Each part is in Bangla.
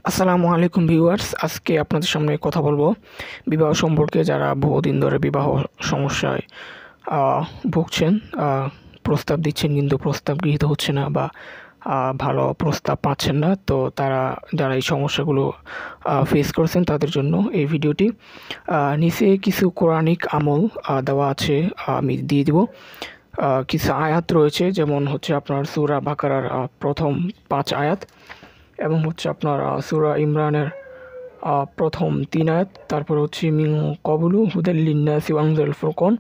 আসসালামু আলাইকুম ভিউয়ার্স, আজকে আপনাদের সামনে কথা বলবো বিবাহ সম্পর্কে। যারা বহুদিন ধরে বিবাহ সমস্যায় ভুগছেন, প্রস্তাব দিচ্ছেন কিন্তু প্রস্তাব গৃহীত হচ্ছে না বা ভালো প্রস্তাব পাচ্ছেন না, তো যারা এই সমস্যাগুলো ফেস করছেন তাদের জন্য এই ভিডিওটি। নিচে কিছু কোরআনিক আমল দেওয়া আছে, আমি দিয়ে দিব। কিছু আয়াত রয়েছে, যেমন হচ্ছে আপনার সূরা বাকারার প্রথম 5 আয়াত এবং হচ্ছে আপনার সূরা ইমরানের প্রথম 3 আয়াত, তারপর হচ্ছে মিন ক্বাবলু হুদাল লিন্নাসি ওয়া আনজাল ফুরকান।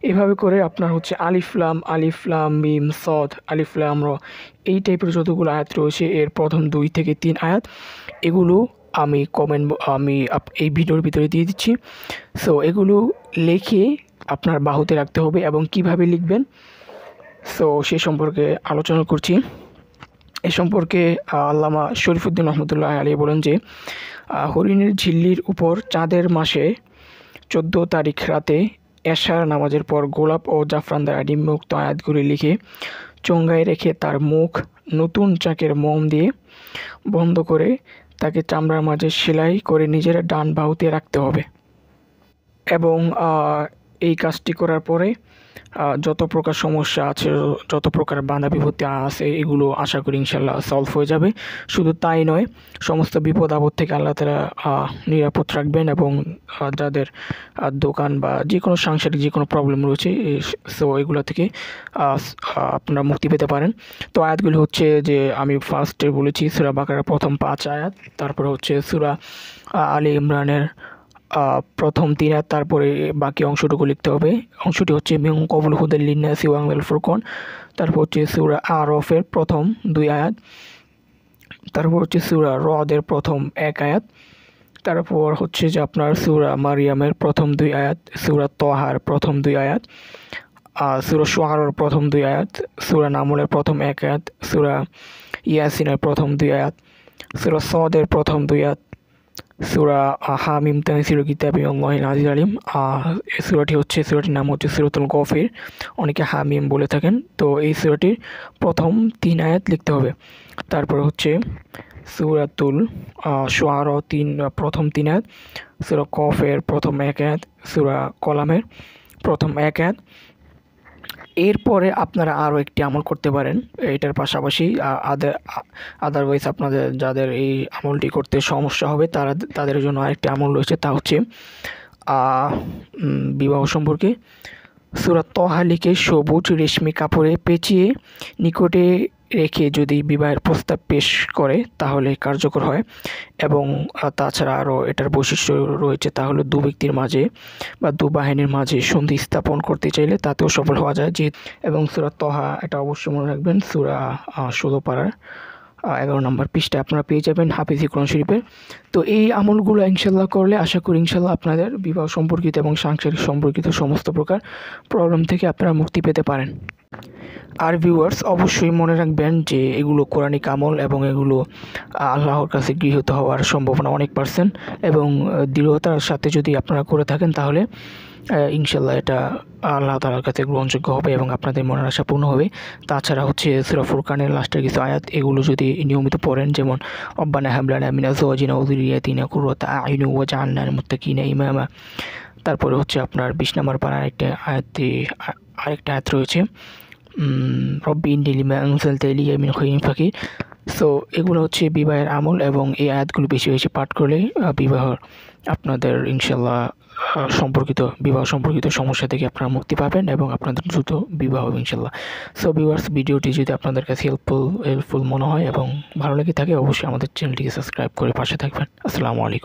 এভাবে করে আপনার হচ্ছে আলিফ লাম মিম সদ, আলিফ লাম র, এই টাইপের যতগুলো আয়াত রয়েছে এর প্রথম 2 থেকে 3 আয়াত, এগুলো আমি এই ভিডিওর ভিতরে দিয়ে দিচ্ছি। সো এগুলো লিখে আপনার বাহুতে রাখতে হবে এবং কিভাবে লিখবেন সো সে সম্পর্কে আলোচনা করছি। এ সম্পর্কে আল্লামা শরীফুদ্দীন রহমতুল্লাহ আলাইহি বলেন যে, হরিণের ঝিল্লির উপর চাঁদের মাসে 14 তারিখ রাতে এশার নামাজের পর গোলাপ ও জাফরান দ্বারা নিম্নোক্ত আয়াতগুলি লিখে চোঙ্গায় রেখে তার মুখ নতুন চাকের মোম দিয়ে বন্ধ করে তাকে চামড়ার মাঝে সেলাই করে নিজের ডান বাহুতে রাখতে হবে। এবং এই কাজটি করার পরে যত প্রকার সমস্যা আছে, যত প্রকার বাধা বিপত্তি আছে, এগুলো আশা করি ইনশাল্লাহ সলভ হয়ে যাবে। শুধু তাই নয়, সমস্ত বিপদ আপদ থেকে আল্লাহ তাআলা নিরাপদ রাখবেন এবং যাদের দোকান বা যে কোনো সাংসারিক যে কোনো প্রবলেম রয়েছে সো এগুলো থেকে আপনারা মুক্তি পেতে পারেন। তো আয়াতগুলি হচ্ছে যে আমি ফার্স্টে বলেছি সূরা বাকারার প্রথম 5 আয়াত, তারপরে হচ্ছে সূরা আলী ইমরানের প্রথম 3 আয়াত, তারপরে বাকি অংশটুকু লিখতে হবে। অংশটি হচ্ছে মিন ক্বাবলু হুদাল লিন্নাসি ওয়া আনজাল ফুরকান, তারপর হচ্ছে সূরা আরাফের প্রথম 2 আয়াত, তারপর হচ্ছে সূরা রদের প্রথম 1 আয়াত, তারপর হচ্ছে যে আপনার সূরা মারিয়ামের প্রথম 2 আয়াত, সূরা তাহার প্রথম 2 আয়াত, সূরা শুআরার প্রথম 2 আয়াত, সূরা নামলের প্রথম 1 আয়াত, সূরা ইয়াসিনের প্রথম 2 আয়াত, সূরা সদের প্রথম 2 আয়াত, সূরা হামিম তানজিলুল কিতাবি মিনাল্লাহিল আজিজিল আলিম। সূরাটির নাম হচ্ছে সূরাতুল গফির, অনেকে হামিম বলে থাকেন। তো এই সূরাটির প্রথম 3 আয়াত লিখতে হবে। তারপর হচ্ছে সূরাতুল শুআরা প্রথম 3 আয়াত, সূরা কফের প্রথম 1 আয়াত, সূরা কলামের প্রথম 1 আয়াত। এরপরে আপনারা আরও একটি আমল করতে পারেন এটার পাশাপাশি। আদারওয়াইজ আপনাদের যাদের এই আমলটি করতে সমস্যা হবে তাদের জন্য আরেকটি আমল রয়েছে, তা হচ্ছে বিবাহ সম্পর্কে সূরা তাহা লিখে সবুজ রেশমি কাপড়ে পেঁচিয়ে নিকটে রেখে যদি বিবাহের প্রস্তাব পেশ করে তাহলে কার্যকর হয়। এবং তাছাড়া আরও এটার বৈশিষ্ট্য রয়েছে, তা হলো 2 ব্যক্তির মাঝে বা 2 বাহিনীর মাঝে সন্ধি স্থাপন করতে চাইলে তাতেও সফল হওয়া যায়। এবং সূরা তাহা, এটা অবশ্যই মনে রাখবেন, সূরা 16 পারার 11 নম্বর পৃষ্ঠায় আপনারা পেয়ে যাবেন হাফিজি কোরআন শরীফের। তো এই আমলগুলো ইনশাল্লাহ করলে আশা করি ইনশাল্লাহ আপনাদের বিবাহ সম্পর্কিত এবং সাংসারিক সম্পর্কিত সমস্ত প্রকার প্রবলেম থেকে আপনারা মুক্তি পেতে পারেন। আর ভিউয়ার্স, অবশ্যই মনে রাখবেন যে এগুলো কোরআনিক আমল এবং এগুলো আল্লাহর কাছে গৃহীত হওয়ার সম্ভাবনা অনেক %, এবং দৃঢ়তার সাথে যদি আপনারা করে থাকেন তাহলে ইনশাল্লাহ এটা আল্লাহ তাআলার কাছে গ্রহণযোগ্য হবে এবং আপনাদের মনের আশা পূর্ণ হবে। তাছাড়া হচ্ছে সূরা ফুরকানের লাস্টের কিছু আয়াত, এগুলো যদি নিয়মিত পড়েন, যেমন রব্বানা হাব লানা মিন আজওয়াজিনা ওয়া যুররিয়াতিনা কুররাতা আ'ইউনিন ওয়াজআলনা লিল মুত্তাকিনা ইমামা। তারপরে হচ্ছে আপনার 20 নম্বর পারার আরেকটা আয়াত রয়েছে, রব্বি ইন্নী লিমা আনজালতা ইলাইয়া মিন খায়রিন ফাকির। সো এগুলো হচ্ছে বিবাহের আমল এবং এই আয়াতগুলো বেশি বেশি পাঠ করলে আপনাদের ইনশাল্লাহ বিবাহ সম্পর্কিত সমস্যা থেকে আপনারা মুক্তি পাবেন এবং আপনাদের দ্রুত বিবাহ হবে ইনশাল্লাহ। সো ভিউয়ার্স, ভিডিওটি যদি আপনাদের কাছে হেল্পফুল মনে হয় এবং ভালো লেগে থাকে, অবশ্যই আমাদের চ্যানেলটিকে সাবস্ক্রাইব করে পাশে থাকবেন। আসসালামু আলাইকুম।